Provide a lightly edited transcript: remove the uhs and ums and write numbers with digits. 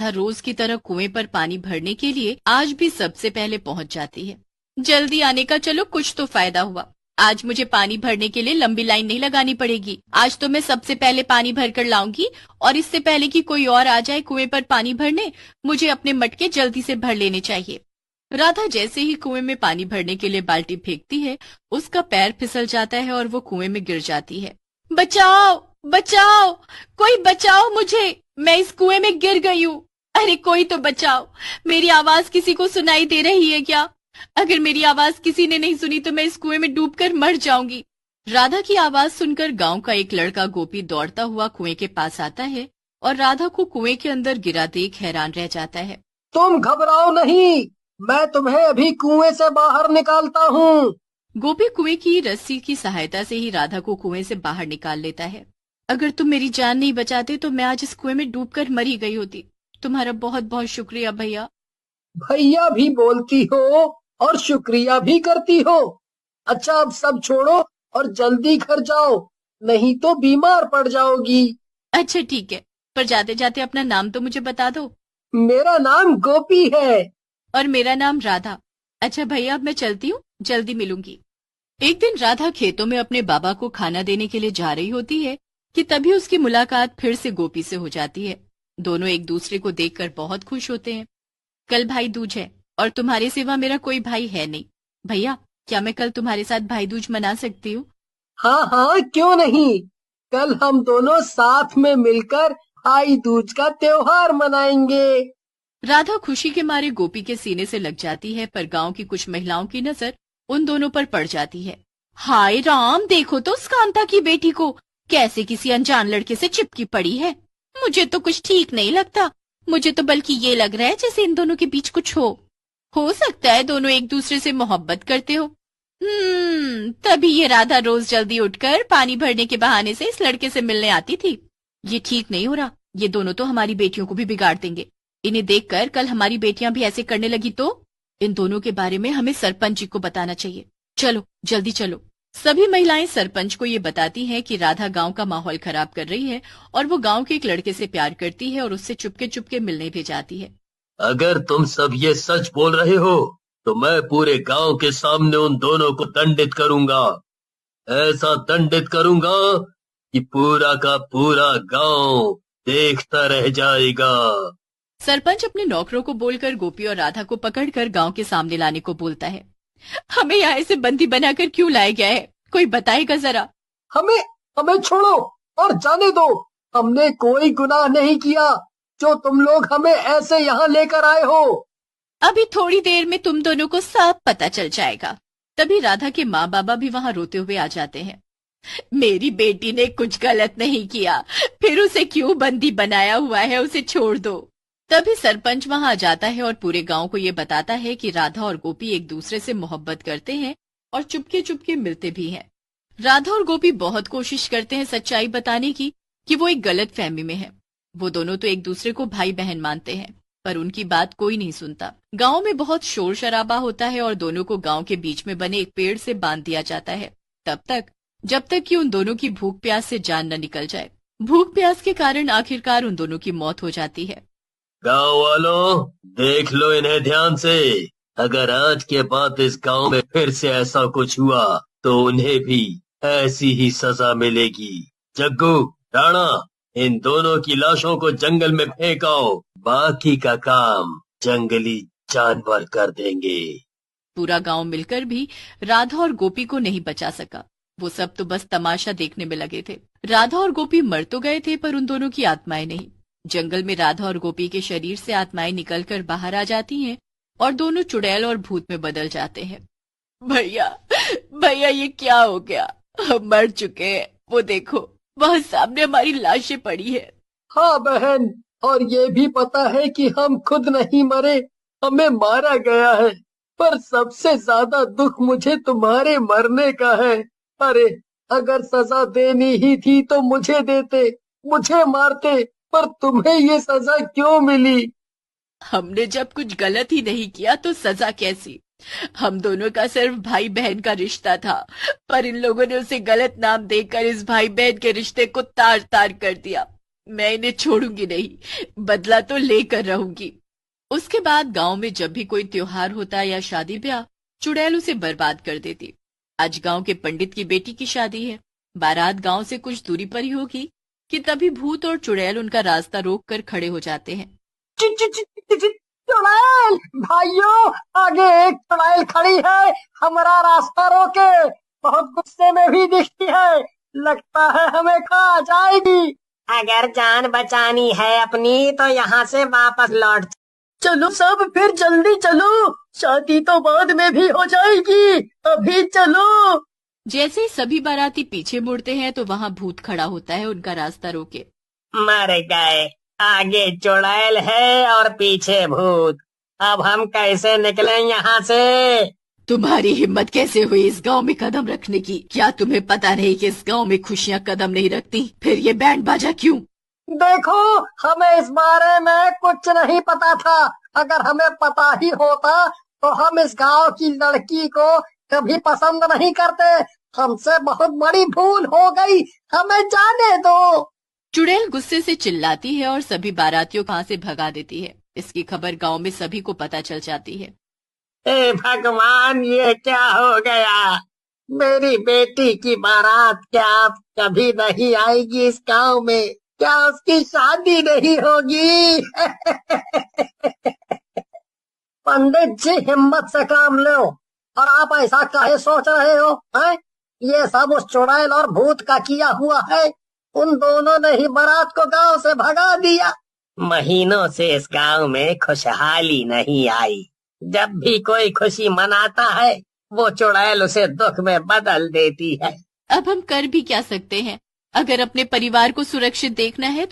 राधा रोज की तरह कुएं पर पानी भरने के लिए आज भी सबसे पहले पहुंच जाती है। जल्दी आने का, चलो कुछ तो फायदा हुआ। आज मुझे पानी भरने के लिए लंबी लाइन नहीं लगानी पड़ेगी। आज तो मैं सबसे पहले पानी भरकर लाऊंगी और इससे पहले कि कोई और आ जाए कुएं पर पानी भरने, मुझे अपने मटके जल्दी से भर लेने चाहिए। राधा जैसे ही कुएं में पानी भरने के लिए बाल्टी फेंकती है, उसका पैर फिसल जाता है और वो कुएं में गिर जाती है। बचाओ बचाओ, कोई बचाओ मुझे, मैं इस कुएं में गिर गई हूँ। अरे कोई तो बचाओ, मेरी आवाज किसी को सुनाई दे रही है क्या? अगर मेरी आवाज किसी ने नहीं सुनी तो मैं इस कुएं में डूबकर मर जाऊंगी। राधा की आवाज सुनकर गांव का एक लड़का गोपी दौड़ता हुआ कुएं के पास आता है और राधा को कुएं के अंदर गिरा देख हैरान रह जाता है। तुम घबराओ नहीं, मैं तुम्हें अभी कुएं से बाहर निकालता हूँ। गोपी कुएं की रस्सी की सहायता से ही राधा को कुएं से बाहर निकाल लेता है। अगर तुम मेरी जान नहीं बचाते तो मैं आज इस कुएं में डूबकर मरी गई होती। तुम्हारा बहुत बहुत शुक्रिया भैया। भैया भी बोलती हो और शुक्रिया भी करती हो। अच्छा, अब सब छोड़ो और जल्दी घर जाओ, नहीं तो बीमार पड़ जाओगी। अच्छा ठीक है, पर जाते जाते अपना नाम तो मुझे बता दो। मेरा नाम गोपी है। और मेरा नाम राधा। अच्छा भैया, अब मैं चलती हूँ, जल्दी मिलूंगी। एक दिन राधा खेतों में अपने बाबा को खाना देने के लिए जा रही होती है कि तभी उसकी मुलाकात फिर से गोपी से हो जाती है। दोनों एक दूसरे को देखकर बहुत खुश होते हैं। कल भाई दूज है और तुम्हारे सिवा मेरा कोई भाई है नहीं। भैया, क्या मैं कल तुम्हारे साथ भाई दूज मना सकती हूँ? हाँ हाँ, क्यों नहीं। कल हम दोनों साथ में मिलकर भाई दूज का त्योहार मनाएंगे। राधा खुशी के मारे गोपी के सीने से लग जाती है, पर गांव की कुछ महिलाओं की नजर उन दोनों पर पड़ जाती है। हाय राम, देखो तो उस कांता की बेटी को, कैसे किसी अनजान लड़के से चिपकी पड़ी है। मुझे तो कुछ ठीक नहीं लगता। मुझे तो बल्कि ये लग रहा है जैसे इन दोनों के बीच कुछ हो सकता है दोनों एक दूसरे से मोहब्बत करते हो। तभी ये राधा रोज जल्दी उठकर पानी भरने के बहाने से इस लड़के से मिलने आती थी। ये ठीक नहीं हो रहा, ये दोनों तो हमारी बेटियों को भी बिगाड़ देंगे। इन्हें देखकर कल हमारी बेटियां भी ऐसे करने लगी तो इन दोनों के बारे में हमें सरपंच जी को बताना चाहिए। चलो जल्दी चलो। सभी महिलाएं सरपंच को ये बताती हैं कि राधा गांव का माहौल खराब कर रही है और वो गांव के एक लड़के से प्यार करती है और उससे चुपके चुपके मिलने भी जाती है। अगर तुम सब ये सच बोल रहे हो तो मैं पूरे गांव के सामने उन दोनों को दंडित करूंगा। ऐसा दंडित करूंगा कि पूरा का पूरा गांव देखता रह जाएगा। सरपंच अपने नौकरों को बोलकर गोपी और राधा को पकड़कर गांव के सामने लाने को बोलता है। हमें यहाँ ऐसे बंदी बनाकर क्यों लाया गया है, कोई बताएगा जरा? हमें हमें छोड़ो और जाने दो। हमने कोई गुनाह नहीं किया जो तुम लोग हमें ऐसे यहाँ लेकर आए हो। अभी थोड़ी देर में तुम दोनों को सब पता चल जाएगा। तभी राधा के माँ बाबा भी वहाँ रोते हुए आ जाते हैं। मेरी बेटी ने कुछ गलत नहीं किया, फिर उसे क्यों बंदी बनाया हुआ है, उसे छोड़ दो। तभी सरपंच वहां आ जाता है और पूरे गांव को ये बताता है कि राधा और गोपी एक दूसरे से मोहब्बत करते हैं और चुपके चुपके मिलते भी हैं। राधा और गोपी बहुत कोशिश करते हैं सच्चाई बताने की कि वो एक गलत फहमी में है। वो दोनों तो एक दूसरे को भाई बहन मानते हैं, पर उनकी बात कोई नहीं सुनता। गांव में बहुत शोर शराबा होता है और दोनों को गांव के बीच में बने एक पेड़ से बांध दिया जाता है, तब तक जब तक कि उन दोनों की भूख प्यास से जान न निकल जाए। भूख प्यास के कारण आखिरकार उन दोनों की मौत हो जाती है। गांव वालों, देख लो इन्हें ध्यान से। अगर आज के बाद इस गांव में फिर से ऐसा कुछ हुआ तो उन्हें भी ऐसी ही सजा मिलेगी। जग्गू, राणा, इन दोनों की लाशों को जंगल में फेंक आओ। बाकी का काम जंगली जानवर कर देंगे। पूरा गांव मिलकर भी राधा और गोपी को नहीं बचा सका। वो सब तो बस तमाशा देखने में लगे थे। राधा और गोपी मर तो गए थे, पर उन दोनों की आत्माएं नहीं। जंगल में राधा और गोपी के शरीर से आत्माएं निकलकर बाहर आ जाती हैं और दोनों चुड़ैल और भूत में बदल जाते हैं। भैया भैया, ये क्या हो गया? हम मर चुके हैं। वो देखो, वहाँ सामने हमारी लाशें पड़ी है। हाँ बहन, और ये भी पता है कि हम खुद नहीं मरे, हमें मारा गया है। पर सबसे ज्यादा दुख मुझे तुम्हारे मरने का है। अरे, अगर सजा देनी ही थी तो मुझे देते, मुझे मारते, पर तुम्हें ये सजा क्यों मिली? हमने जब कुछ गलत ही नहीं किया तो सजा कैसी? हम दोनों का सिर्फ भाई बहन का रिश्ता था, पर इन लोगों ने उसे गलत नाम देकर इस भाई बहन के रिश्ते को तार तार कर दिया। मैं इन्हें छोड़ूंगी नहीं, बदला तो लेकर रहूंगी। उसके बाद गांव में जब भी कोई त्योहार होता या शादी ब्याह, चुड़ैल उसे बर्बाद कर देती। आज गांव के पंडित की बेटी की शादी है। बारात गांव से कुछ दूरी पर ही होगी कि तभी भूत और चुड़ैल उनका रास्ता रोक कर खड़े हो जाते हैं। चुड़ैल भाइयों, आगे एक चुड़ैल खड़ी है, हमारा रास्ता रोके। बहुत गुस्से में भी दिखती है, लगता है हमें खा जाएगी। अगर जान बचानी है अपनी तो यहाँ से वापस लौट। चलो सब फिर जल्दी चलो, शादी तो बाद में भी हो जाएगी, अभी चलो। जैसे ही सभी बाराती पीछे मुड़ते हैं तो वहाँ भूत खड़ा होता है उनका रास्ता रोके। मर गए, आगे चुड़ैल है और पीछे भूत, अब हम कैसे निकलें यहाँ से? तुम्हारी हिम्मत कैसे हुई इस गांव में कदम रखने की? क्या तुम्हें पता नहीं कि इस गांव में खुशियाँ कदम नहीं रखती? फिर ये बैंड बाजा क्यों? देखो, हमें इस बारे में कुछ नहीं पता था। अगर हमें पता ही होता तो हम इस गांव की लड़की को कभी पसंद नहीं करते। हमसे बहुत बड़ी भूल हो गई, हमें जाने दो। चुड़ैल गुस्से से चिल्लाती है और सभी बारातियों को वहां से भगा देती है। इसकी खबर गांव में सभी को पता चल जाती है। हे भगवान, ये क्या हो गया? मेरी बेटी की बारात क्या अब कभी नहीं आएगी इस गांव में? क्या उसकी शादी नहीं होगी? पंडित जी, हिम्मत से काम लो। और आप ऐसा काहे सोच रहे हो? हैं? ये सब उस चुड़ैल और भूत का किया हुआ है। उन दोनों ने ही बारात को गांव से भगा दिया। महीनों से इस गांव में खुशहाली नहीं आई। जब भी कोई खुशी मनाता है वो चुड़ैल उसे दुख में बदल देती है। अब हम कर भी क्या सकते हैं? अगर अपने परिवार को सुरक्षित देखना है तो